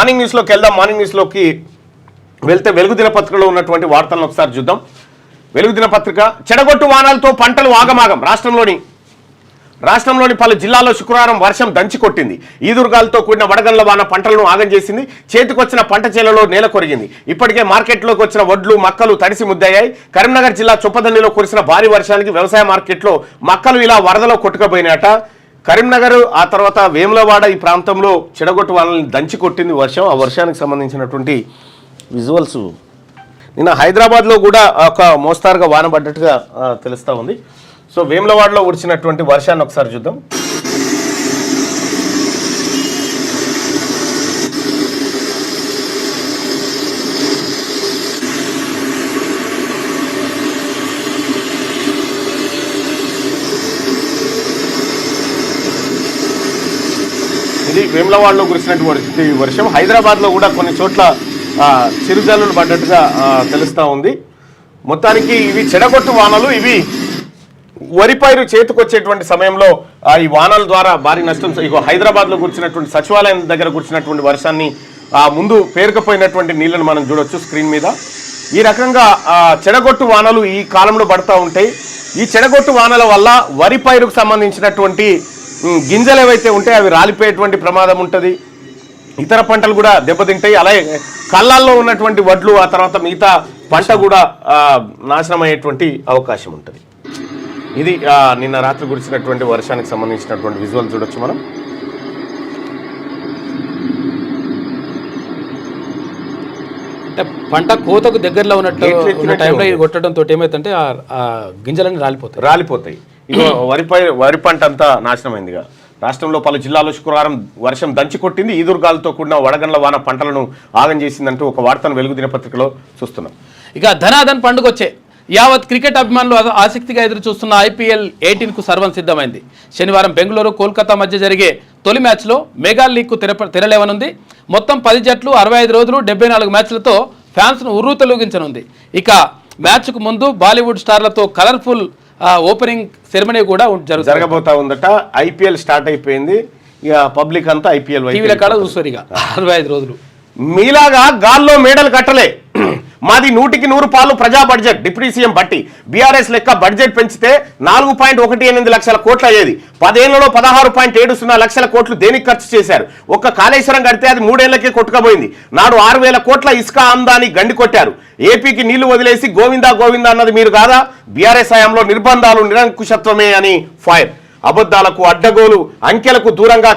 Morning న్యూస్లోకి వెళ్దాం. Morning న్యూస్లోకి వెళ్తే వెలుగు దినపత్రికలో ఉన్నటువంటి వార్తలను ఒకసారి చూద్దాం. వెలుగు దినపత్రిక చెడగొట్టు వానాలతో పంటలు ఆగమాగం. రాష్ట్రంలోని పలు జిల్లాల్లో శుక్రవారం వర్షం దంచి కొట్టింది. ఈదురుగాలతో కూడిన వడగండ్ల వాన పంటలను ఆగం చేసింది. చేతికొచ్చిన పంట చేలలో నేల కొరిగింది. ఇప్పటికే మార్కెట్లోకి వచ్చిన వడ్లు మక్కలు తడిసి ముద్దయ్యాయి. కరీంనగర్ జిల్లా చొప్పదండిలో కురిసిన భారీ వర్షానికి వ్యవసాయ మార్కెట్లో మక్కలు ఇలా వరదలో కొట్టుకుపోయినాయట. కరీంనగర్ ఆ తర్వాత వేములవాడ ఈ ప్రాంతంలో చెడగొట్టు వానల్ని దంచి కొట్టింది వర్షం. ఆ వర్షానికి సంబంధించినటువంటి విజువల్స్ నిన్న హైదరాబాద్లో కూడా ఒక మోస్తారుగా వాన పడ్డట్టుగా తెలుస్తూ ఉంది. సో వేములవాడలో ఉడిచినటువంటి వర్షాన్ని ఒకసారి చూద్దాం. ఇది వేములవాడలో కురిసినటువంటి వర్షం. హైదరాబాద్లో కూడా కొన్ని చోట్ల చిరుజల్లులు పడ్డట్టుగా తెలుస్తూ ఉంది. మొత్తానికి ఇవి చెడగొట్టు వానలు. ఇవి వరి పైరు చేతికొచ్చేటువంటి సమయంలో ఈ వానల ద్వారా భారీ నష్టం. ఇగో హైదరాబాద్లో కురిసినటువంటి సచివాలయం దగ్గర కురిసినటువంటి వర్షాన్ని ముందు పేరుకపోయినటువంటి నీళ్లను మనం చూడొచ్చు స్క్రీన్ మీద. ఈ రకంగా చెడగొట్టు వానలు ఈ కాలంలో పడుతూ ఉంటాయి. ఈ చెడగొట్టు వానల వల్ల వరి పైరుకు సంబంధించినటువంటి గింజలు ఏవైతే ఉంటాయో అవి రాలిపోయేటువంటి ప్రమాదం ఉంటుంది. ఇతర పంటలు కూడా దెబ్బతింటాయి. అలాగే కళ్ళాల్లో ఉన్నటువంటి వడ్లు ఆ తర్వాత మిగతా పంట కూడా నాశనం అయ్యేటువంటి అవకాశం ఉంటుంది. ఇది నిన్న రాత్రి కురిసినటువంటి వర్షానికి సంబంధించినటువంటి విజువల్ చూడొచ్చు మనం. అంటే పంట కోతకు దగ్గరలో ఉన్న టైంలో కొట్టడంతో ఏమైతుంటే ఆ గింజలన్నీ రాలిపోతాయి. ఇగో వరి పంట అంతా నాశనమైందిగా. రాష్ట్రంలో పలు జిల్లాల్లో శుక్రవారం వర్షం దంచి కొట్టింది. ఈదురుగాలతో కూడిన వడగండ్ల వాన పంటలను ఆగం చేసిందంటూ ఒక వార్తను వెలుగు దినపత్రికలో చూస్తున్నాం. ఇక ధనాధన్ పండుగ వచ్చే యావత్ క్రికెట్ అభిమానులు ఆసక్తిగా ఎదురు చూస్తున్న IPL 18కు సర్వం సిద్ధమైంది. శనివారం బెంగళూరు కోల్కతా మధ్య జరిగే తొలి మ్యాచ్లో మెగా లీగ్కు తెరలేవనుంది. మొత్తం 10 జట్లు 65 రోజులు 74 మ్యాచ్లతో ఫ్యాన్స్ను ఉర్రూతలూగించనుంది. ఇక మ్యాచ్కు ముందు బాలీవుడ్ స్టార్లతో కలర్ఫుల్ ఓపెనింగ్ సెరమనీ కూడా జరగబోతా ఉందట. IPL స్టార్ట్ అయిపోయింది. ఇక పబ్లిక్ అంతా IPL టీవీల కాడ చూస్తారు. ఇక 65 రోజులు మీలాగా గాల్లో మేడలు కట్టలే. మాది 100కి 100 పాలు ప్రజా బడ్జెట్. డిప్యూటీ సీఎం బట్టి బీఆర్ఎస్ లెక్క బడ్జెట్ పెంచితే 4.18 లక్షల కోట్లు అయ్యేది. 10 ఏళ్లలో 16.70 లక్షల కోట్లు దేనికి ఖర్చు చేశారు? ఒక్క కాళేశ్వరం కడితే అది 3 ఏళ్లకే కొట్టుకపోయింది. నాడు 6,000 కోట్ల ఇసుక ఆమ్దాని గండి కొట్టారు. ఏపీకి నీళ్లు వదిలేసి గోవిందా గోవిందా అన్నది మీరు కాదా? బీఆర్ఎస్ హయాంలో నిర్బంధాలు నిరంకుశత్వమే అని ఫైర్. అబద్ధాలకు అడ్డగోలు అంకెలకు దూరంగా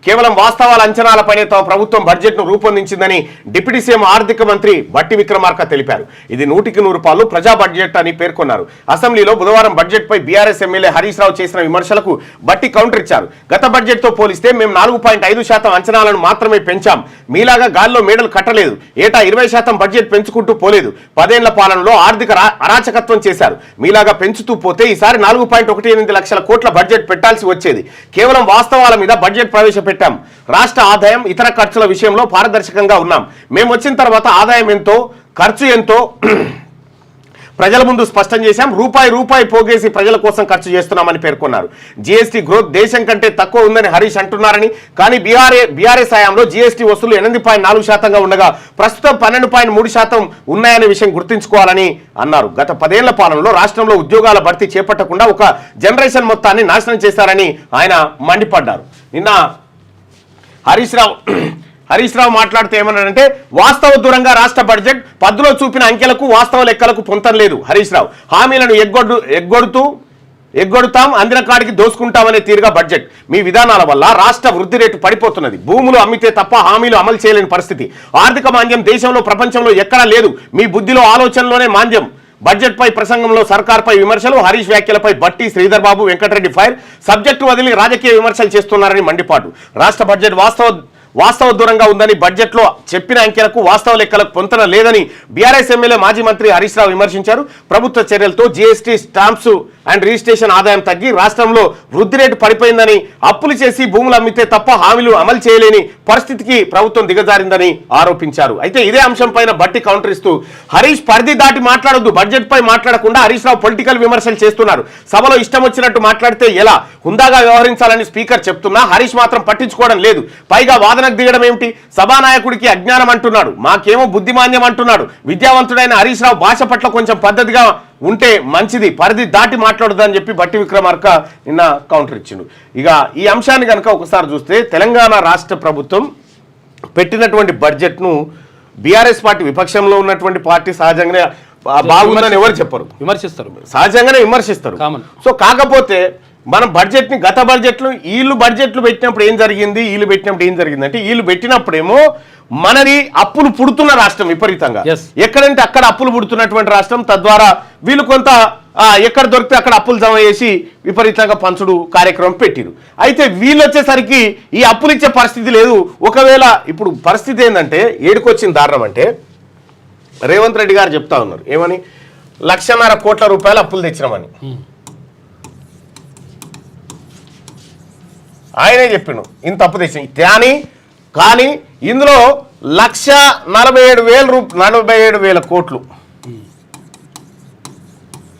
కేవలం వాస్తవాల అంచనాలపైనే తమ ప్రభుత్వం బడ్జెట్ను రూపొందించిందని డిప్యూటీ సీఎం ఆర్థిక మంత్రి బట్టి విక్రమార్క తెలిపారు. ఇది 100కి 100 పాలు ప్రజా బడ్జెట్ అని పేర్కొన్నారు. అసెంబ్లీలో బుధవారం బడ్జెట్పై బీఆర్ఎస్ ఎమ్మెల్యే హరీష్ రావు చేసిన విమర్శలకు బట్టి కౌంటర్ ఇచ్చారు. గత బడ్జెట్తో పోలిస్తే మేము 4.5% అంచనాలను మాత్రమే పెంచాం. మీలాగా గాల్లో మేడలు కట్టలేదు. ఏటా 20% బడ్జెట్ పెంచుకుంటూ పోలేదు. 10 ఏళ్ల పాలనలో ఆర్థిక అరాచకత్వం చేశారు. మీలాగా పెంచుతూ పోతే ఈసారి 4.18 లక్షల కోట్ల బడ్జెట్ పెట్టాల్సి వచ్చేది. కేవలం వాస్తవాల మీద బడ్జెట్ ప్రవేశపెట్టాం. రాష్ట్ర ఆదాయం ఇతర ఖర్చుల విషయంలో పారదర్శకంగా ఉన్నాం. మేము వచ్చిన తర్వాత ఆదాయం ఎంతో ఖర్చు ఎంతో ప్రజల ముందు స్పష్టం చేశాం. రూపాయి పోగేసి ప్రజల కోసం ఖర్చు చేస్తున్నామని పేర్కొన్నారు. జీఎస్టీ గ్రోత్ దేశం కంటే తక్కువ ఉందని హరీష్ అంటున్నారని, కానీ బీఆర్ఎస్ హయాంలో జీఎస్టీ వసూలు 8.4% ఉండగా ప్రస్తుతం 12.3% ఉన్నాయనే విషయం గుర్తుంచుకోవాలని అన్నారు. గత 10 ఏళ్ల పాలనలో రాష్ట్రంలో ఉద్యోగాల భర్తీ చేపట్టకుండా ఒక జనరేషన్ మొత్తాన్ని నాశనం చేశారని ఆయన మండిపడ్డారు. నిన్న హరీష్ రావు మాట్లాడుతూ ఏమన్నాడంటే, వాస్తవ దూరంగా రాష్ట్ర బడ్జెట్ పద్దులో చూపిన అంకెలకు వాస్తవ లెక్కలకు పొంతం లేదు. హరీష్ రావు హామీలను ఎగ్గొడుతాం, అందిన కాడికి దోసుకుంటామనే తీరుగా బడ్జెట్. మీ విధానాల వల్ల రాష్ట్ర వృద్ధి రేటు పడిపోతున్నది. భూములు అమ్మితే తప్ప హామీలు అమలు చేయలేని పరిస్థితి. ఆర్థిక మాంద్యం దేశంలో ప్రపంచంలో ఎక్కడా లేదు. మీ బుద్ధిలో ఆలోచనలోనే మాంద్యం. బడ్జెట్ పై ప్రసంగంలో సర్కార్పై విమర్శలు. హరీష్ వ్యాఖ్యలపై బట్టి, శ్రీధర్ బాబు, వెంకటరెడ్డి ఫైర్. సబ్జెక్టు వదిలి రాజకీయ విమర్శలు చేస్తున్నారని మండిపాటు. రాష్ట్ర బడ్జెట్ వాస్తవ దూరంగా ఉందని, బడ్జెట్లో చెప్పిన అంకెలకు వాస్తవ లెక్కలకు పొంతన లేదని బీఆర్ఎస్ ఎమ్మెల్యే మాజీ మంత్రి హరీష్ రావు విమర్శించారు. ప్రభుత్వ చర్యలతో జీఎస్టీ స్టాంప్స్ అండ్ రిజిస్ట్రేషన్ ఆదాయం తగ్గి రాష్ట్రంలో వృద్ధి రేటు పడిపోయిందని, అప్పులు చేసి భూములు అమ్మితే తప్ప హామీలు అమలు చేయలేని పరిస్థితికి ప్రభుత్వం దిగజారిందని ఆరోపించారు. అయితే ఇదే అంశం పైన బట్టి కౌంటర్ ఇస్తూ హరీష్ పరిధి దాటి మాట్లాడొద్దు, బడ్జెట్ పై మాట్లాడకుండా హరీష్ రావు పొలిటికల్ విమర్శలు చేస్తున్నారు, సభలో ఇష్టం వచ్చినట్టు మాట్లాడితే ఎలా, హుందాగా వ్యవహరించాలని స్పీకర్ చెప్తున్నా హరీష్ మాత్రం పట్టించుకోవడం లేదు, పైగా వాదనకు దిగడం ఏమిటి, సభానాయకుడికి అజ్ఞానం అంటున్నాడు, మాకేమో బుద్ధిమాన్యం అంటున్నాడు, విద్యావంతుడైన హరీష్ రావు భాష పట్ల కొంచెం పద్ధతిగా ఉంటే మంచిది, పరిధి దాటి మాట్లాడదని చెప్పి బట్టి విక్రమార్క నిన్న కౌంటర్ ఇచ్చిండు. ఇక ఈ అంశాన్ని కనుక ఒకసారి చూస్తే తెలంగాణ రాష్ట్ర ప్రభుత్వం పెట్టినటువంటి బడ్జెట్ను బీఆర్ఎస్ పార్టీ విపక్షంలో ఉన్నటువంటి పార్టీ సహజంగానే బాగుందని ఎవరు చెప్పరు, విమర్శిస్తారు, సహజంగానే విమర్శిస్తారు. సో కాకపోతే మనం బడ్జెట్ని గత బడ్జెట్లు వీళ్ళు బడ్జెట్లు పెట్టినప్పుడు ఏం జరిగింది, వీళ్ళు పెట్టినప్పుడు ఏం జరిగింది అంటే వీళ్ళు పెట్టినప్పుడేమో మనది అప్పులు పుడుతున్న రాష్ట్రం విపరీతంగా, ఎక్కడంటే అక్కడ అప్పులు పుడుతున్నటువంటి రాష్ట్రం, తద్వారా వీళ్ళు కొంత ఎక్కడ దొరికితే అక్కడ అప్పులు జమ చేసి విపరీతంగా పంచుడు కార్యక్రమం పెట్టిరు. అయితే వీళ్ళు వచ్చేసరికి ఈ అప్పులు ఇచ్చే పరిస్థితి లేదు. ఒకవేళ ఇప్పుడు పరిస్థితి ఏంటంటే ఏడుకొచ్చిన దారుణం అంటే రేవంత్ రెడ్డి గారు చెప్తా ఉన్నారు ఏమని, 1,50,000 కోట్ల రూపాయలు అప్పులు తెచ్చినామని ఆయనే చెప్పిండు, ఇంత అప్పు తెచ్చిన కానీ ఇందులో 1,47,000 కోట్లు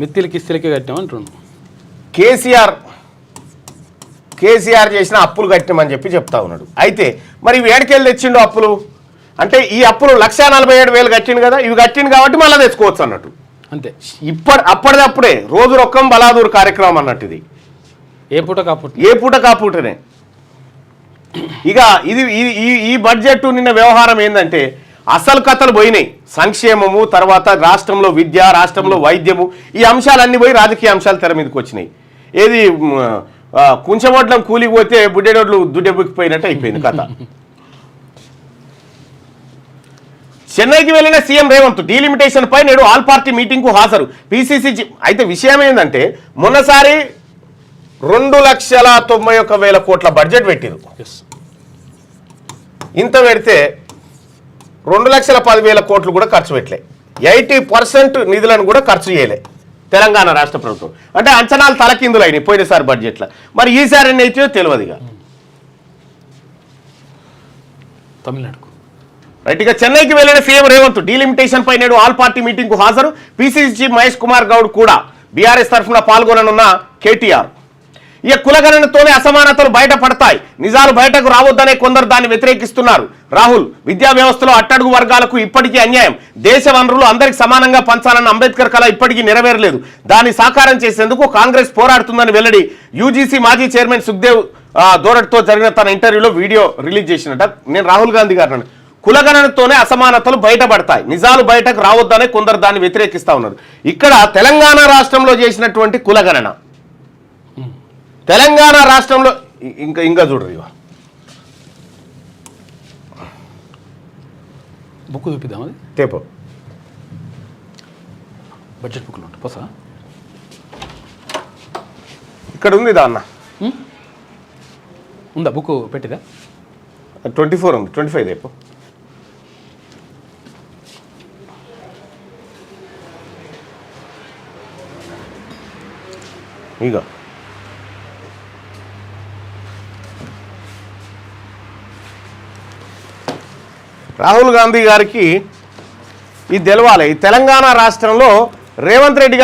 మిత్తిలి కిస్తీలకి కట్టామంటున్నాను. కేసీఆర్ చేసిన అప్పులు కట్టామని చెప్పి చెప్తా ఉన్నాడు. అయితే మరి ఇవి ఏడకెళ్ళి తెచ్చిండు అప్పులు అంటే ఈ అప్పులు 1,47,000 కట్టిండు కదా, ఇవి కట్టిండు కాబట్టి మళ్ళీ తెచ్చుకోవచ్చు అన్నట్టు. అంతే, అప్పటిదప్పుడే రోజు రొక్కం బలాదూరు కార్యక్రమం అన్నట్టు. ఇది ఏ పూట కాపుటనే. ఇక ఇది ఈ బడ్జెట్ నిన్న వ్యవహారం ఏంటంటే అసలు కథలు పోయినాయి. సంక్షేమము, తర్వాత రాష్ట్రంలో విద్య, రాష్ట్రంలో వైద్యము, ఈ అంశాలన్నీ పోయి రాజకీయ అంశాలు తెర మీదకి వచ్చినాయి. ఏది కుంచమొడ్లం కూలికి పోతే బుడ్డెడోడ్లు దుడ్డెబ్బుకిపోయినట్టు అయిపోయింది కథ. చెన్నైకి వెళ్లిన సీఎం రేవంత్ డీలిమిటేషన్ పై నేడు ఆల్ పార్టీ మీటింగ్ కు హాజరు. పిసిసి అయితే విషయం ఏంటంటే మొన్నసారి 2,91,000 కోట్ల బడ్జెట్ పెట్టిరు. ఇంత పెడితే 2,10,000 కోట్లు కూడా ఖర్చు పెట్టలే. 80% నిధులను కూడా ఖర్చు చేయలే తెలంగాణ రాష్ట్ర ప్రభుత్వం. అంటే అంచనాలు తలకిందులు అయినాయి పోయినసారి బడ్జెట్లో. మరి ఈసారి ఎన్ని అయితే తెలియదుగా. తమిళనాడుకు రైట్. ఇక చెన్నైకి వెళ్లిన సీఎం రేవంత్ డీలిమిటేషన్ పై నేడు ఆల్ పార్టీ మీటింగ్ కు హాజరు. పిసిసి చీఫ్ మహేష్ కుమార్ గౌడ్ కూడా బీఆర్ఎస్ తరఫున పాల్గొననున్న కేటీఆర్. ఇక కులగణనతోనే అసమానతలు బయటపడతాయి, నిజాలు బయటకు రావద్దనే కొందరు దాన్ని వ్యతిరేకిస్తున్నారు. రాహుల్ విద్యా వ్యవస్థలో అట్టడుగు వర్గాలకు ఇప్పటికీ అన్యాయం, దేశ వనరులు అందరికి సమానంగా పంచాలన్న అంబేద్కర్ కళ ఇప్పటికీ నెరవేరలేదు, దాన్ని సాకారం చేసేందుకు కాంగ్రెస్ పోరాడుతుందని వెల్లడి. యూజీసీ మాజీ చైర్మన్ సుఖ్దేవ్ దోరట్తో జరిగిన తన ఇంటర్వ్యూలో వీడియో రిలీజ్ చేసినట్ట. నేను రాహుల్ గాంధీ గారు కులగణనతోనే అసమానతలు బయటపడతాయి, నిజాలు బయటకు రావద్దనే కొందరు దాన్ని వ్యతిరేకిస్తా ఉన్నారు. ఇక్కడ తెలంగాణ రాష్ట్రంలో చేసినటువంటి కులగణన, తెలంగాణ రాష్ట్రంలో ఇంకా చూడరు. ఇవ బుక్ చూపిద్దాం, అది తేపో బడ్జెట్ బుక్లో ఉంటుంది పోసా. ఇక్కడ ఉంది దా అన్న, ఉందా బుక్ పెట్టిదా? 24 ఉంది, 25 తేపో. ఇగో రాహుల్ గాంధీ గారికి ఇది తెలవాలి. ఈ తెలంగాణ రాష్ట్రంలో రేవంత్ రెడ్డి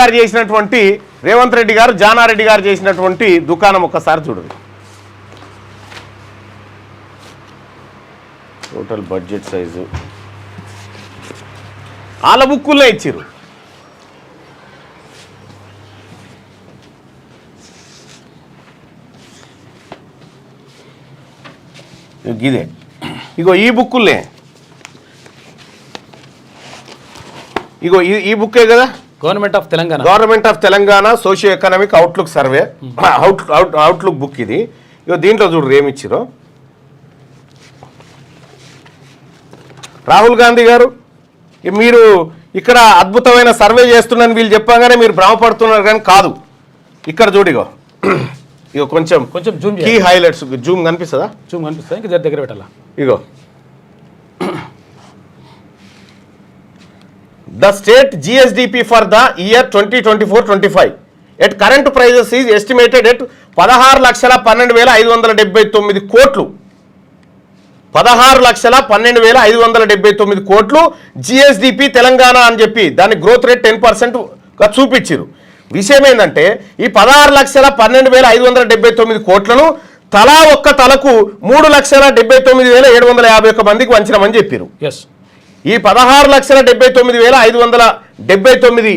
గారు జానారెడ్డి గారు చేసినటువంటి దుకాణం ఒక్కసారి చూడండి. టోటల్ బడ్జెట్ సైజు వాళ్ళ బుక్కుల్లో ఇచ్చిర్రు. ఇదే ఇగో ఈ బుక్కులే, ఇగో ఈ బుక్కే కదా, government of Telangana socio economic outlook survey outlook book ఇది. ఇగో దీంట్లో చూడరు ఏమి ఇచ్చిరో. రాహుల్ గాంధీ గారు మీరు ఇక్కడ అద్భుతమైన సర్వే చేస్తున్నారని వీళ్ళు చెప్పగానే మీరు భ్రమపడుతున్నారు కానీ కాదు. ఇక్కడ చూడిగో, ఇగో కొంచెం జూమ్ కీ హైలైట్స్ జూమ్ కనిపిస్తుందా? జూమ్ కనిపిస్తుంది, ఇంకా దగ్గర పెట్టాలా. ఇగో the state GSDP for the year 2024-25 at current prices is estimated at 16,12,579 కోట్లు. 16,12,579 కోట్లు జిఎస్డిపి తెలంగాణ అని చెప్పి దాని గ్రోత్ రేట్ 10%గా చూపించారు. విషయం ఏంటంటే ఈ 16,12,579 కోట్లను తలా ఒక్క తలకు 3,79,751 మందికి వంచినామని చెప్పారు. ఈ 16,79,579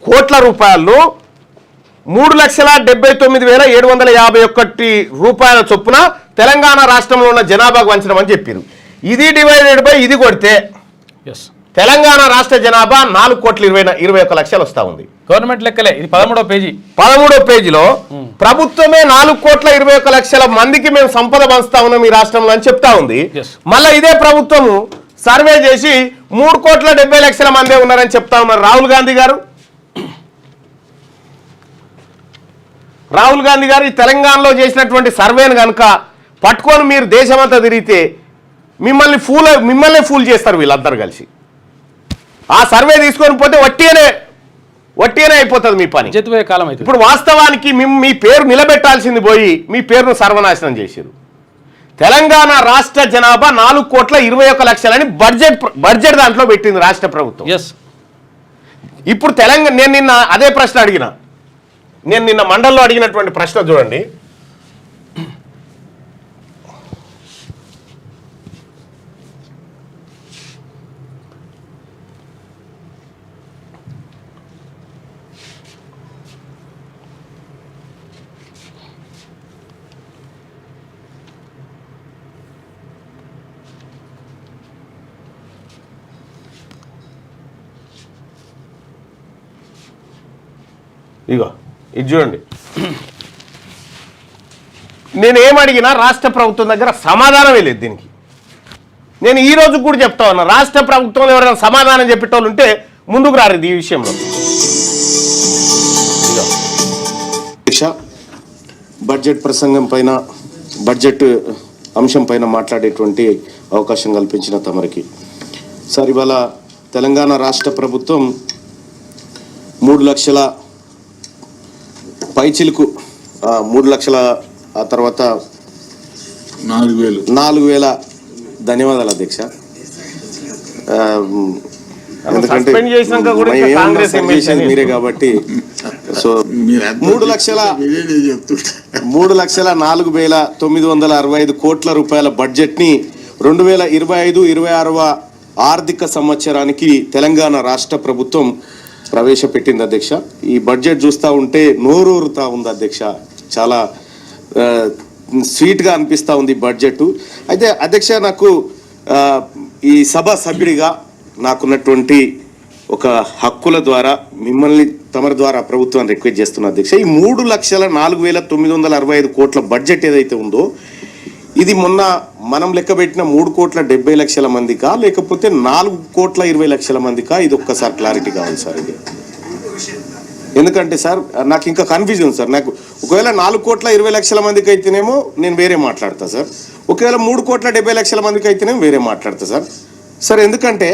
కోట్ల రూపాయలను 3,79,751 రూపాయల చొప్పున తెలంగాణ రాష్ట్రంలో ఉన్న జనాభాకు వంచడం చెప్పారు. ఇది డివైడెడ్ బై ఇది కొడితే తెలంగాణ రాష్ట్ర జనాభా 4,21 లక్షలు వస్తా ఉంది. గవర్నమెంట్ లెక్కలే. ఇది 13వ పేజీ. 13వ పేజీలో ప్రభుత్వమే 4,21 లక్షల మందికి మేము సంపద పంచుతా ఉన్నాం ఈ రాష్ట్రంలో అని చెప్తా ఉంది. మళ్ళీ ఇదే ప్రభుత్వము సర్వే చేసి 3,70,00,000 మందే ఉన్నారని చెప్తా ఉన్నారు రాహుల్ గాంధీ గారు ఈ తెలంగాణలో చేసినటువంటి సర్వేను కనుక పట్టుకొని మీరు దేశమంతా తిరిగితే మిమ్మల్ని ఫూల్ చేస్తారు వీళ్ళందరూ కలిసి. ఆ సర్వే తీసుకొని పోతే వట్టిగానే అయిపోతుంది మీ పని. కాలం ఇప్పుడు వాస్తవానికి మీ పేరు నిలబెట్టాల్సింది పోయి మీ పేరును సర్వనాశనం చేశారు. తెలంగాణ రాష్ట్ర జనాభా 4,21 లక్షలని బడ్జెట్ దాంట్లో పెట్టింది రాష్ట్ర ప్రభుత్వం. ఇప్పుడు తెలంగాణ నేను నిన్న అదే ప్రశ్న అడిగిన. నేను నిన్న మండలిలో అడిగినటువంటి ప్రశ్న చూడండి. ఇగో ఇది చూడండి. నేనేమడిగినా రాష్ట్ర ప్రభుత్వం దగ్గర సమాధానమే లేదు దీనికి. నేను ఈ రోజు కూడా చెప్తా ఉన్నా, రాష్ట్ర ప్రభుత్వంలో ఎవరైనా సమాధానం చెప్పేటోళ్ళు ఉంటే ముందుకు రారు ఈ విషయంలో. బడ్జెట్ ప్రసంగం పైన, బడ్జెట్ అంశం పైన మాట్లాడేటువంటి అవకాశం కల్పించిన తమరికి సార్, ఇవాళ తెలంగాణ రాష్ట్ర ప్రభుత్వం 3 లక్షల పైచిలుకు 3 లక్షల ఆ తర్వాత 4,000 ధన్యవాదాలు అధ్యక్ష. ఎందుకంటే మీరే కాబట్టి. సో 3,04,965 కోట్ల రూపాయల బడ్జెట్ ని 2025-26వ ఆర్థిక సంవత్సరానికి తెలంగాణ రాష్ట్ర ప్రభుత్వం ప్రవేశపెట్టింది అధ్యక్ష. ఈ బడ్జెట్ చూస్తూ ఉంటే నోరూరుతా ఉంది అధ్యక్ష. చాలా స్వీట్గా అనిపిస్తూ ఉంది బడ్జెట్. అయితే అధ్యక్ష, నాకు ఈ సభ సభ్యుడిగా నాకున్నటువంటి ఒక హక్కుల ద్వారా మిమ్మల్ని తమరి ద్వారా ప్రభుత్వాన్ని రిక్వెస్ట్ చేస్తున్నా అధ్యక్ష. ఈ 3,04,965 కోట్ల బడ్జెట్ ఏదైతే ఉందో ఇది మొన్న మనం లెక్కబెట్టిన 3,70,00,000 మందికా లేకపోతే 4,20,00,000 మందికా? ఇది ఒక్కసారి క్లారిటీ కావాలి సార్. ఇది ఎందుకంటే సార్ నాకు ఇంకా కన్ఫ్యూజన్ సార్. నాకు ఒకవేళ 4,20,00,000 మందికి అయితేనేమో నేను వేరే మాట్లాడతా సార్, ఒకవేళ 3,70,00,000 మందికి అయితేనేమో వేరే మాట్లాడతా సార్. సార్ ఎందుకంటే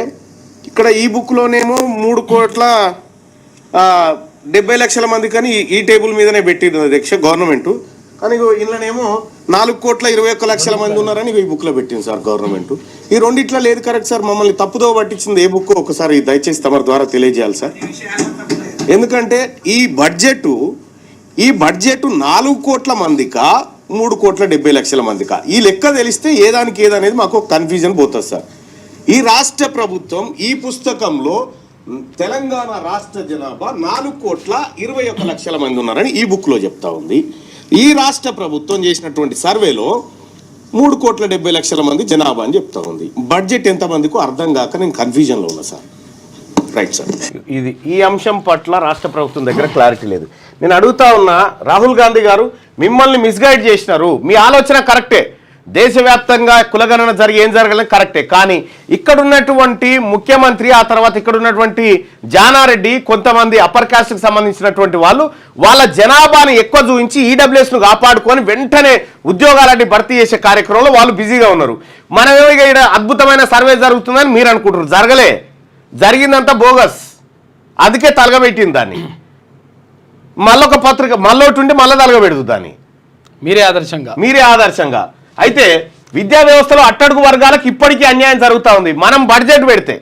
ఇక్కడ ఈ బుక్లోనేమో 3,70,00,000 మందికి అని ఈ టేబుల్ మీదనే పెట్టింది అధ్యక్ష గవర్నమెంట్. కానీ ఇందులోనేమో 4,21,00,000 మంది ఉన్నారని ఈ బుక్లో పెట్టింది సార్ గవర్నమెంట్. ఈ రెండిట్లో లేదు కరెక్ట్ సార్. మమ్మల్ని తప్పుదో పట్టించింది ఏ బుక్ ఒకసారి దయచేసి తమ ద్వారా తెలియజేయాలి సార్. ఎందుకంటే ఈ బడ్జెట్ 4 కోట్ల మందికా 3,70,00,000 మందికా ఈ లెక్క తెలిస్తే ఏదానికి ఏదనేది మాకు కన్ఫ్యూజన్ పోతుంది సార్. ఈ రాష్ట్ర ప్రభుత్వం ఈ పుస్తకంలో తెలంగాణ రాష్ట్ర జనాభా 4,21,00,000 మంది ఉన్నారని ఈ బుక్లో చెప్తా ఉంది. ఈ రాష్ట్ర ప్రభుత్వం చేసినటువంటి సర్వేలో 3,70,00,000 మంది జనాభా అని చెప్తా ఉంది. బడ్జెట్ ఎంతమందికో అర్థం కాక నేను కన్ఫ్యూజన్లో ఉన్నా సార్. Right sir. ఈ అంశం పట్ల రాష్ట్ర ప్రభుత్వం దగ్గర క్లారిటీ లేదు. నేను అడుగుతా ఉన్నా, రాహుల్ గాంధీ గారు మిమ్మల్ని మిస్గైడ్ చేసినారు. మీ ఆలోచన కరెక్టే, దేశవ్యాప్తంగా కులగణన ఏం జరగాలని కరెక్టే. కానీ ఇక్కడ ఉన్నటువంటి ముఖ్యమంత్రి, ఆ తర్వాత ఇక్కడ ఉన్నటువంటి జానారెడ్డి, కొంతమంది అప్పర్ కాస్ట్కి సంబంధించినటువంటి వాళ్ళు వాళ్ళ జనాభాని ఎక్కువ చూపించి ఈడబ్ల్యూఎస్ను కాపాడుకొని వెంటనే ఉద్యోగాలన్నీ భర్తీ చేసే కార్యక్రమంలో వాళ్ళు బిజీగా ఉన్నారు. మనమేమో ఇక్కడ అద్భుతమైన సర్వే జరుగుతుందని మీరు అనుకుంటారు. జరగలే, జరిగిందంతా బోగస్. అందుకే తలగబెట్టింది దాన్ని. మళ్ళొక పత్రిక మళ్ళొకటి ఉంటే మళ్ళీ తలగబెడదు దాన్ని మీరే ఆదర్శంగా అయితే విద్యా వ్యవస్థలో అట్టడుగు వర్గాలకు ఇప్పటికీ అన్యాయం జరుగుతూ ఉంది. మనం బడ్జెట్ పెడితే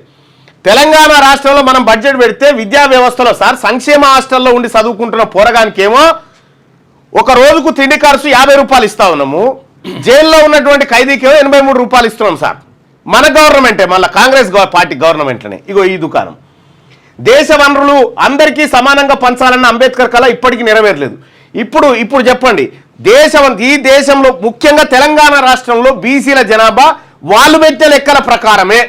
తెలంగాణ రాష్ట్రంలో మనం బడ్జెట్ పెడితే విద్యా వ్యవస్థలో సార్ సంక్షేమ హాస్టల్లో ఉండి చదువుకుంటున్న పోరగానికేమో ఒక రోజుకు తిండి ఖర్చు 50 రూపాయలు ఇస్తా ఉన్నాము, జైల్లో ఉన్నటువంటి ఖైదీకేమో 83 రూపాయలు ఇస్తున్నాం సార్. మన గవర్నమెంటే, మళ్ళీ కాంగ్రెస్ పార్టీ గవర్నమెంట్లోనే. ఇగో ఈ దుకాణం. దేశ వనరులు అందరికీ సమానంగా పంచాలన్న అంబేద్కర్ కళ ఇప్పటికీ నెరవేరలేదు. ఇప్పుడు చెప్పండి, ఈ దేశంలో ముఖ్యంగా తెలంగాణ రాష్ట్రంలో బీసీల జనాభా వాళ్ళు పెట్టే లెక్కల ప్రకారమే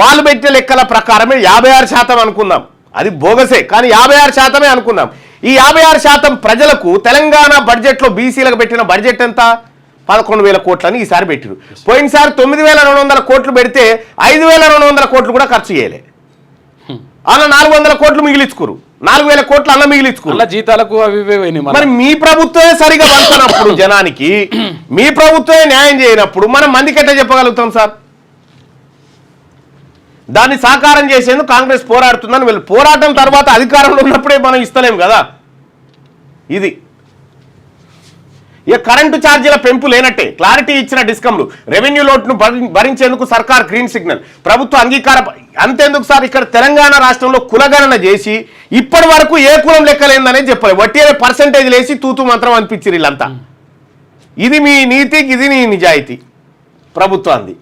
56% అనుకుందాం. అది బోగసే, కానీ 56% అనుకుందాం. ఈ 56% ప్రజలకు తెలంగాణ బడ్జెట్లో బీసీలకు పెట్టిన బడ్జెట్ ఎంత? 11,000 కోట్లని ఈసారి పెట్టిరు. పోయినసారి 9,200 కోట్లు పెడితే 5,200 కోట్లు కూడా ఖర్చు చేయలే. అలా 400 కోట్లు మిగిలించుకోరు, 4,000 కోట్లు అన్న మిగిలించుకోరు. జీతాలకు మరి మీ ప్రభుత్వమే సరిగా పంపినప్పుడు జనానికి, మీ ప్రభుత్వమే న్యాయం చేయనప్పుడు మనం మందికి ఎట్లా చెప్పగలుగుతాం సార్? దాన్ని సాకారం చేసేందుకు కాంగ్రెస్ పోరాడుతుందని వీళ్ళు పోరాటం తర్వాత అధికారంలో ఉన్నప్పుడే మనం ఇస్తలేం కదా. ఇది ఇక కరెంటు ఛార్జీల పెంపు లేనట్టే క్లారిటీ ఇచ్చిన డిస్కంలు. రెవెన్యూ లోటును భరించేందుకు సర్కార్ గ్రీన్ సిగ్నల్, ప్రభుత్వ అంగీకారం. అంతేందుకు సార్, ఇక్కడ తెలంగాణ రాష్ట్రంలో కులగణన చేసి ఇప్పటి వరకు ఏ కులం లెక్కలేందనేది చెప్పలేదు. వట్టి పర్సెంటేజ్ లేసి తూతు మంత్రం అనిపించారు వీళ్ళంతా. ఇది మీ నీతి, ఇది నీ నిజాయితీ ప్రభుత్వాన్ని.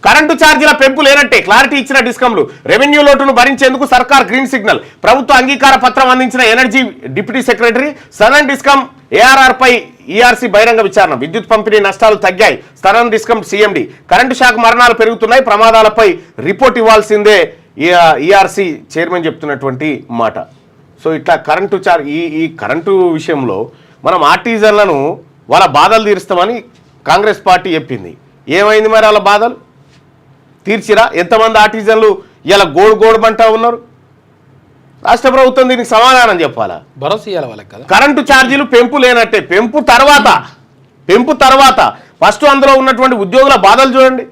కరెంటు ఛార్జీల పెంపు లేనట్టే క్లారిటీ ఇచ్చిన డిస్కంలు. రెవెన్యూ లోటును భరించేందుకు సర్కార్ గ్రీన్ సిగ్నల్, ప్రభుత్వ అంగీకార పత్రం అందించిన energy deputy secretary. Southern discom ARR పై ఈఆర్సీ బహిరంగ విచారణ. విద్యుత్ పంపిణీ నష్టాలు తగ్గాయి, southern discom CMD. Current shock మరణాలు పెరుగుతున్నాయి, ప్రమాదాలపై రిపోర్ట్ ఇవ్వాల్సిందే ఈఆర్సీ చైర్మన్ చెప్తున్నటువంటి మాట. సో ఇట్లా కరెంటు ఈ కరెంటు విషయంలో మనం ఆర్టిజన్లను వాళ్ళ బాధలు తీరుస్తామని కాంగ్రెస్ పార్టీ చెప్పింది. ఏమైంది మరి వాళ్ళ బాధలు? తీర్చిరా? ఎంతమంది ఆర్టిజన్లు ఇలా గోడుబంటా ఉన్నారు? రాష్ట్ర ప్రభుత్వం దీనికి సమాధానం చెప్పాలా? భరోసా ఇవ్వాలి వాళ్ళకి కదా. కరెంటు ఛార్జీలు పెంపు లేనట్టే, పెంపు తర్వాత ఫస్ట్ అందులో ఉన్నటువంటి ఉద్యోగుల బాధలు చూడండి,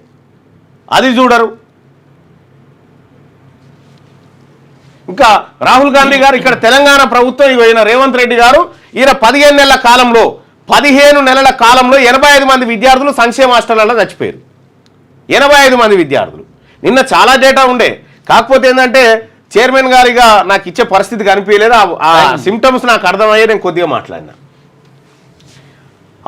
అది చూడరు. ఇంకా రాహుల్ గాంధీ గారు ఇక్కడ తెలంగాణ ప్రభుత్వం ఈయన రేవంత్ రెడ్డి గారు ఈయన 15 నెలల కాలంలో 85 మంది విద్యార్థులు సంక్షేమ హాస్టళ్లలో చచ్చిపోయారు. 85 మంది విద్యార్థులు. నిన్న చాలా డేటా ఉండే, కాకపోతే ఏంటంటే చైర్మన్ గారిగా నాకు ఇచ్చే పరిస్థితి కనిపించలేదు. ఆ సిమ్టమ్స్ నాకు అర్థమయ్యే నేను కొద్దిగా మాట్లాడినా.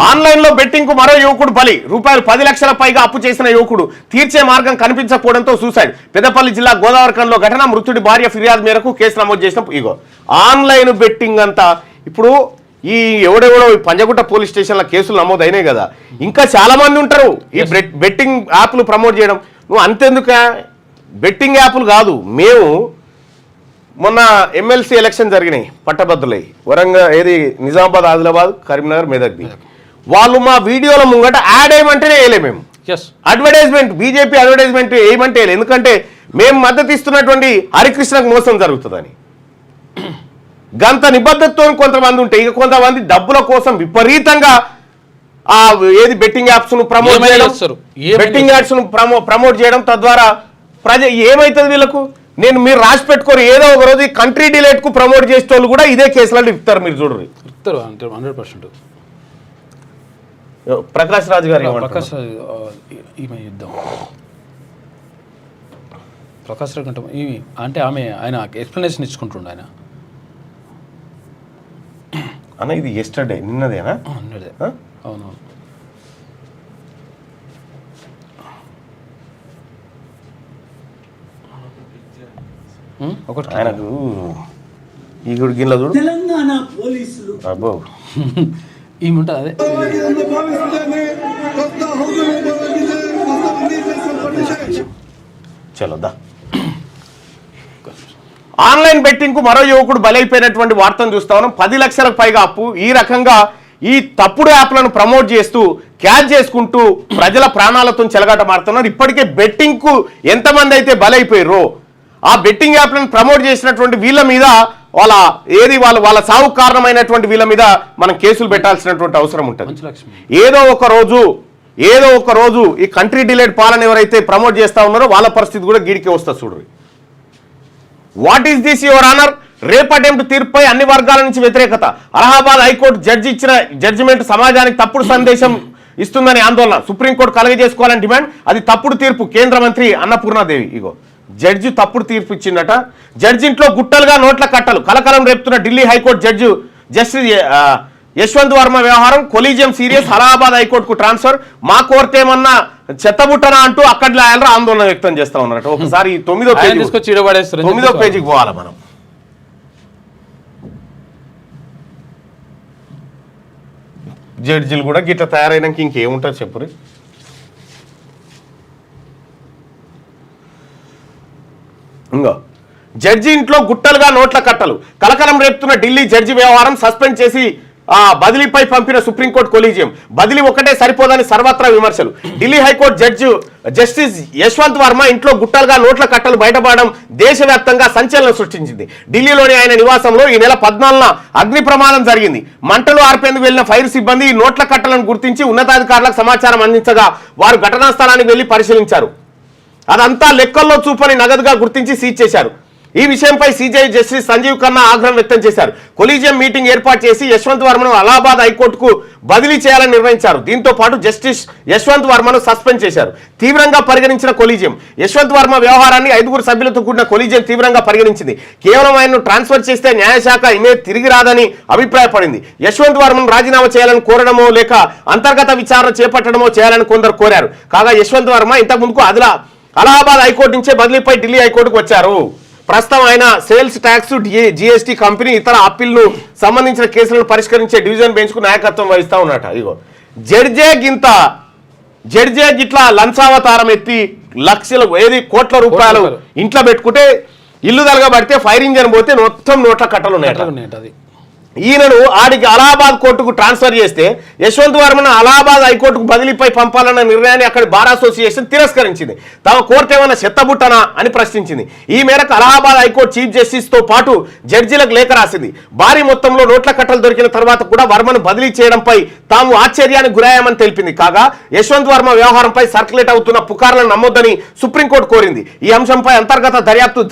ఆన్లైన్లో బెట్టింగ్కు మరో యువకుడు బలి. రూపాయలు 10 లక్షల పైగా అప్పు చేసిన యువకుడు తీర్చే మార్గం కనిపించకపోవడంతో సూసైడ్. పెద్దపల్లి జిల్లా గోదావరిఖండ్లో ఘటన. మృతుడి భార్య ఫిర్యాదు మేరకు కేసు నమోదు చేసిన. ఇగో ఆన్లైన్ బెట్టింగ్ అంతా ఇప్పుడు ఈ ఎవడెవడో పంజగుట్ట పోలీస్ స్టేషన్లో కేసులు నమోదు అయినాయి కదా, ఇంకా చాలా మంది ఉంటారు ఈ బెట్టింగ్ యాప్లు ప్రమోట్ చేయడం. నువ్వు అంతెందుక, బెట్టింగ్ యాప్లు కాదు, మేము మొన్న ఎమ్మెల్సీ ఎలక్షన్ జరిగినాయి పట్టభద్రులై, వరంగల్ నిజామాబాద్, ఆదిలాబాద్, కరీంనగర్, మెదక్ది. వాళ్ళు మా వీడియోల ముంగట యాడ్ వేయమంటేనే వేయలే. మేము అడ్వర్టైజ్మెంట్, బీజేపీ అడ్వర్టైజ్మెంట్ వేయమంటే వేయలే. ఎందుకంటే మేము మద్దతు ఇస్తున్నటువంటి హరికృష్ణకు మోసం జరుగుతుందని. గంత నిబద్ధతతో కొంతమంది ఉంటే, ఇక కొంతమంది డబ్బుల కోసం విపరీతంగా బెట్టింగ్ యాప్స్ ను ప్రమోట్ చేయడం, తద్వారా ఏమైతుంది వీళ్ళకు? మీరు రాసి పెట్టుకోరు, ఏదో ఒక రోజు కంట్రీ డిలేట్ కు ప్రమోట్ చేసే వాళ్ళు కూడా ఇదే కేసులలో ఇస్తారు. మీరు చూడరు, 100%. ప్రకాష్ రాజు గారు ప్రకాష్ రాజు అంటే ఆయన ఎక్స్ప్లెనేషన్ ఇచ్చుకుంటుండే ఆయన. అన్న ఇది ఎస్టర్డే, నిన్నదేనా? అవునవును. ఒకటి ఆయనకు ఈ గిన్నెలో చూడు, తెలంగాణ పోలీసులు అబ్బో ఏముంటుంది అదే. చలోదా. ఆన్లైన్ బెట్టింగ్ కు మరో యువకుడు బలైపోయినటువంటి వార్తను చూస్తా ఉన్నాం. 10 లక్షలకు పైగా అప్పు. ఈ రకంగా ఈ తప్పుడు యాప్లను ప్రమోట్ చేస్తూ క్యాచ్ చేసుకుంటూ ప్రజల ప్రాణాలతో చెలగాట మారుతున్నారు. ఇప్పటికే బెట్టింగ్ కు ఎంతమంది అయితే బలైపోయారో ఆ బెట్టింగ్ యాప్లను ప్రమోట్ చేసినటువంటి వీళ్ళ మీద వాళ్ళ సాగు కారణమైనటువంటి వీళ్ళ మీద మనం కేసులు పెట్టాల్సినటువంటి అవసరం ఉంటుంది. ఏదో ఒక రోజు ఈ కంట్రీ డిలేట్ పాలన ఎవరైతే ప్రమోట్ చేస్తా ఉన్నారో వాళ్ళ పరిస్థితి కూడా గీడికే వస్తుంది. చూడరు. What is this your honour? Rape attempt తీర్పుపై అన్ని వర్గాల నుంచి వ్యతిరేకత. అలహాబాద్ హైకోర్టు జడ్జి ఇచ్చిన జడ్జిమెంట్ సమాజానికి తప్పుడు సందేశం ఇస్తుందని ఆందోళన. సుప్రీంకోర్టు కలగజేసుకోవాలని డిమాండ్. అది తప్పుడు తీర్పు. కేంద్ర మంత్రి అన్నపూర్ణాదేవి. ఇగో జడ్జి తప్పుడు తీర్పు ఇచ్చిందట. జడ్జి ఇంట్లో గుట్టలుగా నోట్ల కట్టలు. కలకలం రేపుతున్న ఢిల్లీ హైకోర్టు జస్టిస్ యశ్వంత్ వర్మ వ్యవహారం. Collegium serious. అలహాబాద్ హైకోర్టుకు ట్రాన్స్ఫర్. మా కోర్టు ఏమన్నా చెత్తబుట్టనా అంటూ అక్కడ లాయర్లు ఆందోళన వ్యక్తం చేస్తా ఉన్నారట. ఒకసారి 9వ పేజీకి పోవాలి మనం. జడ్జిలు కూడా గిట్ల తయారైనాక ఇంకేముంటుంది చెప్పురి. ఇంకో జడ్జి ఇంట్లో గుట్టలుగా నోట్ల కట్టలు. కలకలం రేపుతున్న ఢిల్లీ జడ్జి వ్యవహారం. సస్పెండ్ చేసి బదిలీపై పంపిన సుప్రీంకోర్టు కొలీజియం. బదిలీ ఒకటే సరిపోదని సర్వత్రా విమర్శలు. ఢిల్లీ హైకోర్టు జస్టిస్ యశ్వంత్ వర్మ ఇంట్లో గుట్టలుగా నోట్ల కట్టలు బయటపడడం దేశవ్యాప్తంగా సంచలనం సృష్టించింది. ఢిల్లీలోని ఆయన నివాసంలో ఈ నెల 14న అగ్ని ప్రమాదం జరిగింది. మంటలు ఆర్పేందుకు వెళ్లిన ఫైర్ సిబ్బంది ఈ నోట్ల కట్టలను గుర్తించి ఉన్నతాధికారులకు సమాచారం అందించగా వారు ఘటనా స్థలానికి వెళ్లి పరిశీలించారు. అదంతా లెక్కల్లో చూపని నగదుగా గుర్తించి సీజ్ చేశారు. ఈ విషయంపై సీజీఐ జస్టిస్ సంజీవ్ ఖన్నా ఆగ్రహం వ్యక్తం చేశారు. కొలీజియం మీటింగ్ ఏర్పాటు చేసి యశ్వంత్ వర్మను అలహాబాద్ హైకోర్టుకు బదిలీ చేయాలని నిర్ణయించారు. దీంతో పాటు జస్టిస్ యశ్వంత్ వర్మను సస్పెండ్ చేశారు. తీవ్రంగా పరిగణించిన కొలీజియం యశ్వంత్ వర్మ వ్యవహారాన్ని 5 సభ్యులతో కూడిన కొలీజియం తీవ్రంగా పరిగణించింది. కేవలం ఆయనను ట్రాన్స్ఫర్ చేస్తే న్యాయశాఖ ఇమేజ్ తిరిగి రాదని అభిప్రాయపడింది. యశ్వంత్ వర్మను రాజీనామా చేయాలని కోరడమో లేక అంతర్గత విచారణ చేపట్టడమో చేయాలని కొందరు కోరారు. కాగా యశ్వంత్ వర్మ ఇంతకుముందుకు అలహాబాద్ హైకోర్టు నుంచే బదిలీపై ఢిల్లీ హైకోర్టుకు వచ్చారు. ప్రస్తుతం ఆయన సేల్స్ ట్యాక్స్, జీఎస్టీ, కంపెనీ ఇతర అప్పీల్ను సంబంధించిన కేసులను పరిష్కరించే డివిజన్ బెంచ్ కు నాయకత్వం వహిస్తా ఉన్నట. ఇగో జడ్జే గిట్లా లంచావతారం ఎత్తి లక్షల కోట్ల రూపాయలు ఇంట్లో పెట్టుకుంటే ఇల్లు తలగబడితే ఫైర్ ఇంజన్ పోతే మొత్తం నోట్ల కట్టలు ఉన్నాయి. ఈయనను ఆడికి అలహాబాద్ కోర్టుకు ట్రాన్స్ఫర్ చేస్తే యశ్వంత్ వర్మను అలహాబాద్ హైకోర్టుకు బదిలీపై పంపాలన్న నిర్ణయాన్ని అక్కడి బార్ అసోసియేషన్ తిరస్కరించింది. తమ కోర్టు ఏమైనా చెత్తబుట్టనా అని ప్రశ్నించింది. ఈ మేరకు అలహాబాద్ హైకోర్టు చీఫ్ జస్టిస్ తో పాటు జడ్జీలకు లేఖ రాసింది. భారీ మొత్తంలో నోట్ల కట్టలు దొరికిన తర్వాత కూడా వర్మను బదిలీ చేయడంపై తాము ఆశ్చర్యానికి గురయ్యామని తెలిపింది. కాగా యశ్వంత్ వర్మ వ్యవహారంపై సర్క్యులేట్ అవుతున్న పుకార్లను నమ్మొద్దని సుప్రీంకోర్టు కోరింది. ఈ అంశంపై అంతర్గత దర్యాప్తు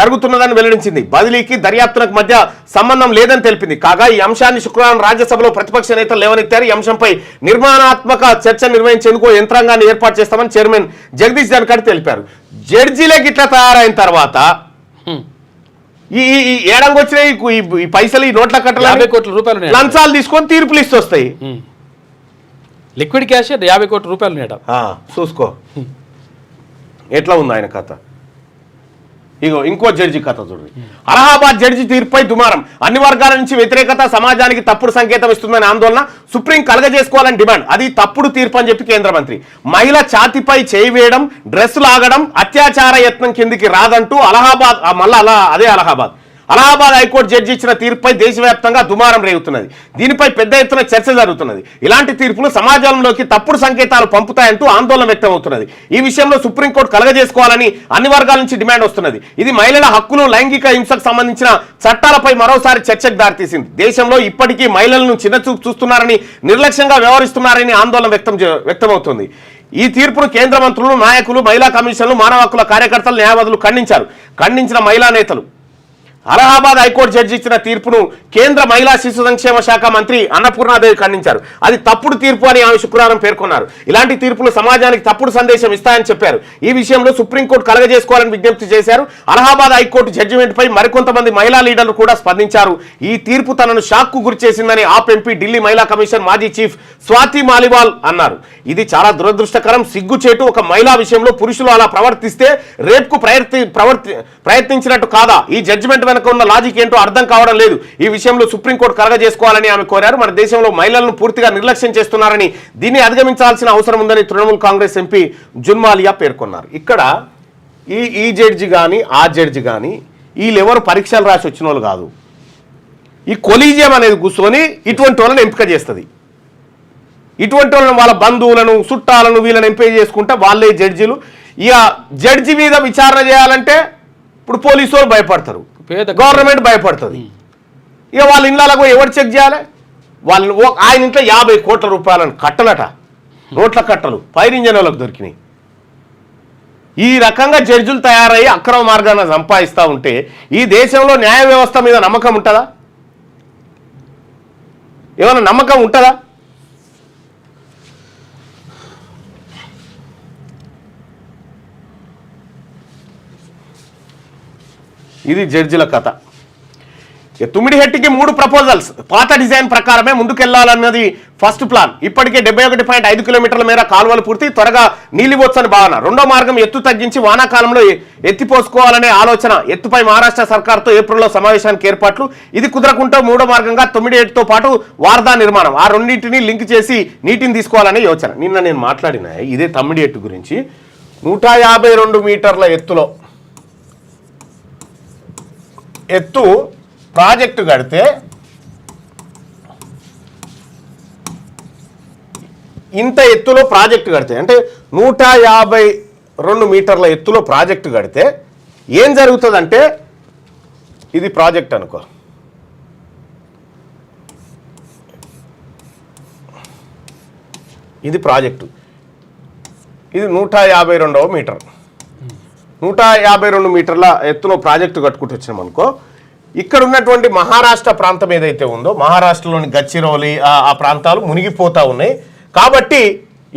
జరుగుతున్నదని వెల్లడించింది. బదిలీకి దర్యాప్తులకు మధ్య సంబంధం లేదని తెలిపింది. కాగా ఈ అంశాన్ని శుక్రవారం రాజ్యసభలో ప్రతిపక్ష నేతలు లేవనెత్తారు. ఈ అంశంపై నిర్మాణాత్మక చర్చ నిర్వహించేందుకు యంత్రాంగాన్ని ఏర్పాటు చేస్తామని చైర్మన్ జగదీష్ ధన్కర్ తెలిపారు. జడ్జీలే గిట్లా తయారైన తర్వాత ఈ ఏడంగా వచ్చినాయి ఈ పైసలు, ఈ నోట్ల కట్టలు 50 కోట్ల రూపాయలు లంచాలు తీసుకొని తీర్పులు ఇస్తూ వస్తాయి. లిక్విడ్ క్యాష్ 50 కోట్ల రూపాయలు చూసుకో ఎట్లా ఉంది ఆయన కథ. ఇగో ఇంకో జడ్జి కథ చూడండి. అలహాబాద్ జడ్జి తీర్పుపై దుమారం. అన్ని వర్గాల నుంచి వ్యతిరేకత. సమాజానికి తప్పుడు సంకేతం ఇస్తుందని ఆందోళన. సుప్రీం కలగజేసుకోవాలని డిమాండ్. అది తప్పుడు తీర్పు అని చెప్పి కేంద్ర మంత్రి. మహిళ ఛాతిపై చేయి వేయడం, డ్రెస్ లాగడం అత్యాచార యత్నం కిందికి రాదంటూ అలహాబాద్ అదే అలహాబాద్ హైకోర్టు జడ్జి ఇచ్చిన తీర్పుపై దేశవ్యాప్తంగా దుమారం రేగుతున్నది. దీనిపై పెద్ద ఎత్తున చర్చ జరుగుతున్నది. ఇలాంటి తీర్పులు సమాజంలోకి తప్పుడు సంకేతాలు పంపుతాయంటూ ఆందోళన వ్యక్తం అవుతున్నది. ఈ విషయంలో సుప్రీంకోర్టు కలగజేసుకోవాలని అన్ని వర్గాల నుంచి డిమాండ్ వస్తున్నది. ఇది మహిళల హక్కులు, లైంగిక హింసకు సంబంధించిన చట్టాలపై మరోసారి చర్చకు దారితీసింది. దేశంలో ఇప్పటికీ మహిళలను చిన్నచూపు చూస్తున్నారని, నిర్లక్ష్యంగా వ్యవహరిస్తున్నారని ఆందోళన వ్యక్తమవుతుంది. ఈ తీర్పును కేంద్ర మంత్రులు, నాయకులు, మహిళా కమిషన్లు, మానవ హక్కుల కార్యకర్తలు, న్యాయవాదులు ఖండించిన మహిళా నేతలు అలహాబాద్ హైకోర్టు జడ్జి ఇచ్చిన తీర్పును కేంద్ర మహిళా శిశు సంక్షేమ శాఖ మంత్రి అన్నపూర్ణాదేవి ఖండించారు. అది తప్పుడు తీర్పు అని ఆమె శుక్రవారం పేర్కొన్నారు. ఇలాంటి తీర్పులు సమాజానికి తప్పుడు సందేశం ఇస్తాయని చెప్పారు. ఈ విషయంలో సుప్రీంకోర్టు కలగజేసుకోవాలని విజ్ఞప్తి చేశారు. అలహాబాద్ హైకోర్టు జడ్జిమెంట్పై మరికొంతమంది మహిళా లీడర్లు కూడా స్పందించారు. ఈ తీర్పు తనను షాక్కు గురి చేసిందని ఆప్ ఎంపీ, ఢిల్లీ మహిళా కమిషన్ మాజీ చీఫ్ స్వాతి మాలివాల్ అన్నారు. ఇది చాలా దురదృష్టకరం, సిగ్గుచేటు. ఒక మహిళా విషయంలో పురుషులు అలా ప్రవర్తిస్తే రేప్కు ప్రయత్నించినట్టు కాదా? ఈ జడ్జిమెంట్ వెనక ఉన్న లాజిక్ ఏంటో అర్థం కావడం లేదు. ఈ విషయంలో సుప్రీంకోర్టు కలగజేసుకోవాలని ఆమె కోరారు. మన దేశంలో మహిళలను పూర్తిగా నిర్లక్ష్యం చేస్తున్నారని, దీన్ని అధిగమించాల్సిన అవసరం ఉందని తృణమూల్ కాంగ్రెస్ ఎంపీ జున్మాలియా పేర్కొన్నారు. ఇక్కడ ఈ జడ్జి కానీ ఆ జడ్జి కానీ వీళ్ళెవరు పరీక్షలు రాసి వచ్చిన వాళ్ళు కాదు. ఈ కొలీజియం అనేది కూర్చొని ఇటువంటి వాళ్ళని ఎంపిక చేస్తుంది. ఇటువంటి వాళ్ళని వాళ్ళ బంధువులను, చుట్టాలను వీళ్ళని ఎంపిక చేసుకుంటే వాళ్ళే జడ్జీలు. ఇక జడ్జి మీద విచారణ చేయాలంటే ఇప్పుడు పోలీసు వాళ్ళు భయపడతారు, గవర్నమెంట్ భయపడుతుంది. ఇక వాళ్ళ ఇళ్ళకు ఎవరు చెక్ చేయాలి? వాళ్ళు ఆయన ఇంట్లో 50 కోట్ల రూపాయలను కట్టలట, నోట్ల కట్టలు ఫైర్ ఇంజన్ వాళ్ళకి దొరికినాయి. ఈ రకంగా జడ్జిలు తయారయ్యి అక్రమ మార్గాన్ని సంపాదిస్తూ ఉంటే ఈ దేశంలో న్యాయ వ్యవస్థ మీద నమ్మకం ఉంటుందా? ఏమైనా నమ్మకం ఉంటుందా? ఇది జడ్జిల కథ. తుమ్మిడిహెట్టికి 3 ప్రపోజల్స్. పాత డిజైన్ ప్రకారమే ముందుకెళ్లాలన్నది ఫస్ట్ ప్లాన్. ఇప్పటికే 71.5 కిలోమీటర్ల మేర కాలువలు పూర్తి, త్వరగా నీలివొచ్చని భావన. రెండో మార్గం ఎత్తు తగ్గించి వానాకాలంలో ఎత్తిపోసుకోవాలనే ఆలోచన. ఎత్తుపై మహారాష్ట్ర సర్కార్తో ఏప్రిల్లో సమావేశానికి ఏర్పాట్లు. ఇది కుదరకుంటే మూడో మార్గంగా తుమ్మిడిహెట్టితో పాటు వార్దా నిర్మాణం. ఆ రెండింటిని లింక్ చేసి నీటిని తీసుకోవాలనే యోచన. నిన్న నేను మాట్లాడిన ఇదే తమ్మిడిహెట్టు గురించి. 152 మీటర్ల ఎత్తు ప్రాజెక్టు కడితే ఇంత ఎత్తులో ప్రాజెక్టు కడితే అంటే 152 మీటర్ల ఎత్తులో ప్రాజెక్టు కడితే ఏం జరుగుతుందంటే, ఇది ప్రాజెక్ట్ అనుకో, ఇది ప్రాజెక్టు, ఇది 152వ మీటర్. 152 మీటర్ల ఎత్తులో ప్రాజెక్టు కట్టుకుంటూ వచ్చినాం అనుకో, ఇక్కడ ఉన్నటువంటి మహారాష్ట్ర ప్రాంతం ఏదైతే ఉందో, మహారాష్ట్రలోని గచ్చిరోలి ఆ ప్రాంతాలు మునిగిపోతూ ఉన్నాయి. కాబట్టి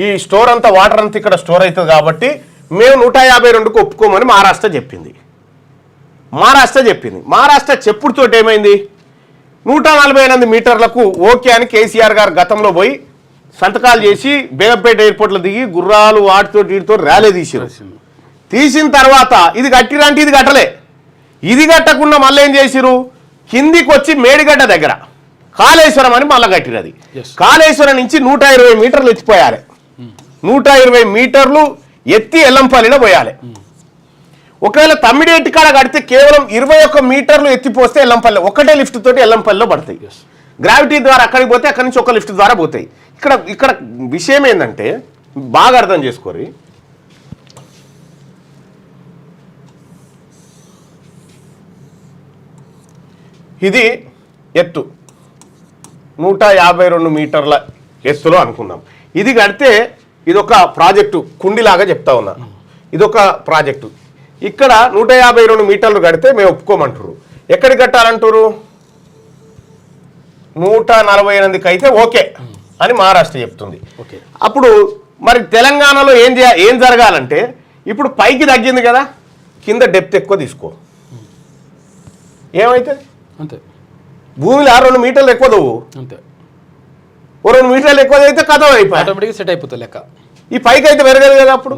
ఈ స్టోర్ అంతా, వాటర్ అంతా ఇక్కడ స్టోర్ అవుతుంది. కాబట్టి మేము 152కు ఒప్పుకోమని మహారాష్ట్ర చెప్పింది. మహారాష్ట్ర చెప్పుడుతోటి ఏమైంది, 148 మీటర్లకు ఓకే అని కేసీఆర్ గారు గతంలో పోయి సంతకాలు చేసి బేగంపేట ఎయిర్పోర్ట్లో దిగి గుర్రాలు వీటితో ర్యాలీ తీసిన తర్వాత ఇది కట్టిరంటే ఇది కట్టలే. ఇది కట్టకుండా మళ్ళీ ఏం చేసిరు, కిందికి వచ్చి మేడిగడ్డ దగ్గర కాళేశ్వరం అని మళ్ళీ కట్టిరది. కాళేశ్వరం నుంచి 120 మీటర్లు ఎత్తిపోయాలి. 120 మీటర్లు ఎత్తి ఎల్లంపల్లిలో పోయాలి. ఒకవేళ తమ్మిడిహెట్టి కాడ కడితే కేవలం 21 మీటర్లు ఎత్తిపోస్తే ఎల్లంపల్లి ఒకటే లిఫ్ట్ తోటి ఎల్లంపల్లిలో పడతాయి. గ్రావిటీ ద్వారా అక్కడికి పోతే అక్కడి నుంచి ఒక లిఫ్ట్ ద్వారా పోతాయి. ఇక్కడ విషయం ఏంటంటే బాగా అర్థం చేసుకోరి. ఇది ఎత్తు 152 మీటర్ల ఎత్తులో అనుకున్నాం. ఇది కడితే ఇదొక ప్రాజెక్టు, కుండిలాగా చెప్తా ఉన్నా, ఇదొక ప్రాజెక్టు. ఇక్కడ 152 మీటర్లు కడితే మేము ఒప్పుకోమంటారు. ఎక్కడికి కట్టాలంటారు, 148కి అయితే ఓకే అని మహారాష్ట్ర చెప్తుంది. అప్పుడు మరి తెలంగాణలో ఏం జరగాలంటే, ఇప్పుడు పైకి తగ్గింది కదా, కింద డెప్త్ ఎక్కువ తీసుకో, ఏమైతే అంతే. భూమిలో 2 మీటర్లు ఎక్కువ దవ్వు, అంతే. 2 మీటర్లు ఎక్కువ అయితే కథ అయిపోయి ఆటోమేటిక్గా సెట్ అయిపోతుంది లెక్క. ఈ పైకి అయితే పెరగదు కదా అప్పుడు.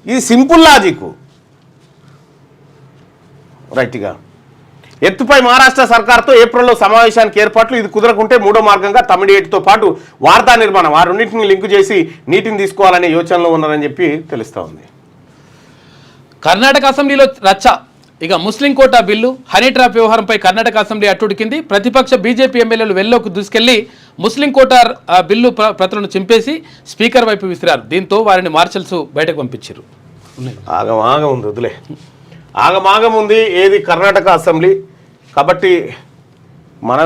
ఇది సింపుల్ లాజిక్. రైట్గా ఎత్తుపై మహారాష్ట్ర సర్కార్తో ఏప్రిల్లో సమావేశానికి ఏర్పాట్లు. ఇది కుదరకుంటే మూడో మార్గంగా తమ్మిడిహెట్టితో పాటు వార్తా నిర్మాణం. ఆ రెండింటిని లింకు చేసి నీటిని తీసుకోవాలనే యోచనలో ఉన్నారని చెప్పి తెలుస్తూ ఉంది. కర్ణాటక అసెంబ్లీలో రచ్చ. ఇక ముస్లిం కోటా బిల్లు, హనీ ట్రాప్ వ్యవహారంపై కర్ణాటక అసెంబ్లీ అట్టుడికింది. ప్రతిపక్ష బీజేపీ ఎమ్మెల్యేలు వెల్లోకి దూసుకెళ్లి ముస్లిం కోటా బిల్లు ప్రతులను చింపేసి స్పీకర్ వైపు విసిరారు. దీంతో వారిని మార్షల్స్ బయటకు పంపించారు. ఆగమాగం ఉంది, వదిలే, ఆగమాగం ఉంది. ఏది కర్ణాటక అసెంబ్లీ. కాబట్టి మన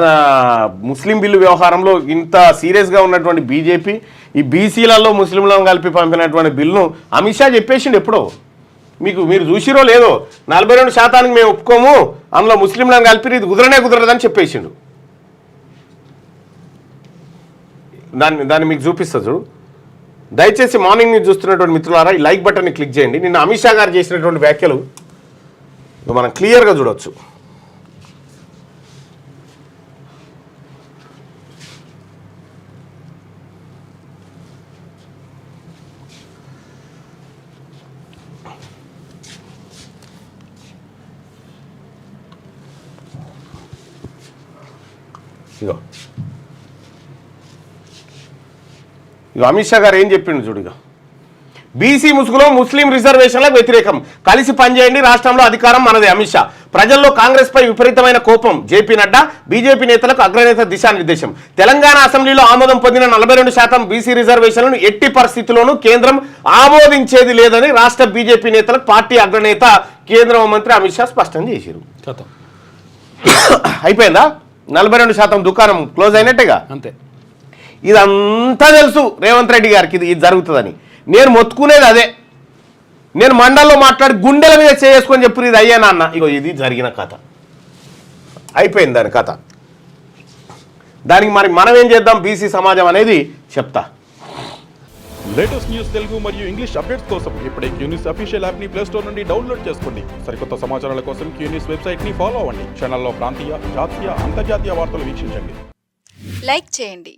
ముస్లిం బిల్లు వ్యవహారంలో ఇంత సీరియస్గా ఉన్నటువంటి బీజేపీ ఈ బీసీలలో ముస్లింలను కలిపి పంపినటువంటి బిల్లును అమిత్ షా చెప్పేసిండు ఎప్పుడో. మీరు చూసిరో లేదో, 42% మేము ఒప్పుకోము, అందులో ముస్లింలను కలిపి ఇది కుదరదని చెప్పేసిండు. దాన్ని మీకు చూపిస్తా చూడు. దయచేసి మార్నింగ్ న్యూస్ చూస్తున్నటువంటి మిత్రులారా ఈ లైక్ బటన్ని క్లిక్ చేయండి. నిన్న అమిత్ షా గారు చేసినటువంటి వ్యాఖ్యలు మనం క్లియర్గా చూడవచ్చు. ఇగో అమిత్ షా గారు ఏం చెప్పిండు చూడుగా. బీసీ ముసుగులో ముస్లిం రిజర్వేషన్లకు వ్యతిరేకం, కలిసి పనిచేయండి, రాష్ట్రంలో అధికారం మనదే. అమిత్ షా. ప్రజల్లో కాంగ్రెస్ పై విపరీతమైన కోపం. జేపీ నడ్డా. బీజేపీ నేతలకు అగ్రనేత దిశానిర్దేశం. తెలంగాణ అసెంబ్లీలో ఆమోదం పొందిన 42% బీసీ రిజర్వేషన్లను ఎట్టి పరిస్థితుల్లోనూ కేంద్రం ఆమోదించేది లేదని రాష్ట్ర బీజేపీ నేతలకు పార్టీ అగ్రనేత కేంద్ర మంత్రి అమిత్ షా స్పష్టం చేశారు. అయిపోయిందా? 42% దుకాణం క్లోజ్ అయినట్టేగా. అంతే. ఇదంతా తెలుసు రేవంత్ రెడ్డి గారికి ఇది జరుగుతుందని. నేను మొత్తుకునేది అదే. నేను మండల్లో మాట్లాడి గుండెల మీద చేసుకొని చెప్పు ఇది అయ్యా నాన్న. ఇగో ఇది జరిగిన కథ, అయిపోయింది దాని కథ. దానికి మరి మనం ఏం చేద్దాం బీసీ సమాజం అనేది చెప్తా. లేటెస్ట్ న్యూస్ తెలుగు మరియు ఇంగ్లీష్ అప్డేట్స్ కోసం ఇప్పుడే క్యూన్యూస్ అఫీషియల్ యాప్ ని ప్లే స్టోర్ నుండి డౌన్లోడ్ చేసుకోండి. సరికొత్త సమాచారాల కోసం క్యూన్యూస్ వెబ్సైట్ ని ఫాలో అవ్వండి. ఛానల్లో ప్రాంతీయ, జాతీయ, అంతర్జాతీయ వార్తలు వీక్షించండి. లైక్ చేయండి,